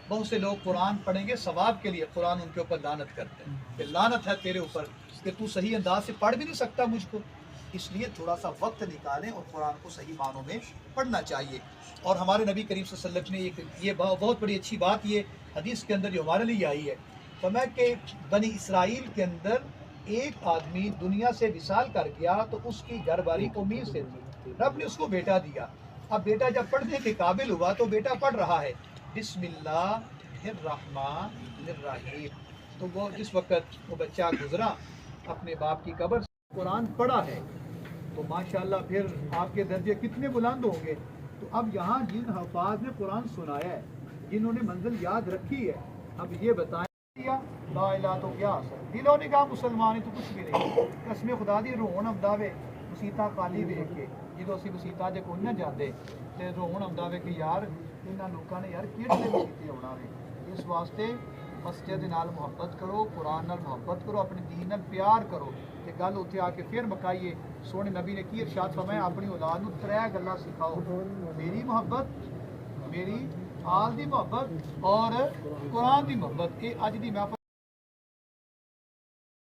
بہت سے لوگ قرآن پڑھیں گے ثواب کے لیے، قرآن ان کے اوپر لعنت کرتے ہیں کہ لعنت ہے تیرے اوپر کہ تو صحیح انداز سے پڑھ بھی نہیں سکتا مجھ کو. اس لیے تھوڑا سا وقت نکالیں اور قرآن کو صحیح معنوں میں پڑھنا چاہیے. اور ہمارے نبی کریم صلی اللہ علیہ وسلم نے یہ بہت بڑی اچھی بات یہ حدیث کے اندر جو ہمارے لیے آئی ہے، فرمایا کہ بنی اسرائیل کے اندر ایک آدمی دنیا سے وصال کر گیا تو اس کی گھر والی امید سے تھی، رب نے اس کو بیٹا دیا. اب بیٹا جب پڑھنے کے قابل ہوا تو بیٹا پڑھ رہا ہے بسم اللہ الرحمن الرحیم. تو وہ جس وقت وہ بچہ گزرا اپنے باپ کی قبر سے قرآن پڑھا ہے تو ماشاءاللہ پھر آپ کے درجے کتنے بلند ہوں گے. تو اب یہاں جن حفاظ نے قرآن سنایا ہے، جنہوں نے منزل یاد رکھی ہے، اب یہ بتائیں لا الہ تو کیا اثر دلوں نے کہا مسلمان ہی تو کچھ بھی نہیں. قسم خدا دی رون آمدا وے مسیطا خالی ویکھ کے، جدو اسی مسیطا جے کوئی نہ جاندے تے رون آمدا وے کہ یار انہاں لوکاں نے یار کیڑے مسیطے ہونا وے. اس واسطے مسجد نال محبت کرو، قرآن نال محبت کرو، اپنے دین نال پیار کرو. تے گل اتنے آ کے پھر مکائیے. سونے نبی نے کی ارشاد فرمایا اپنی اولاد نو 3 گلاں سکھاؤ، میری محبت، میری آل دی محبت اور قرآن دی محبت. یہ اج دی محفل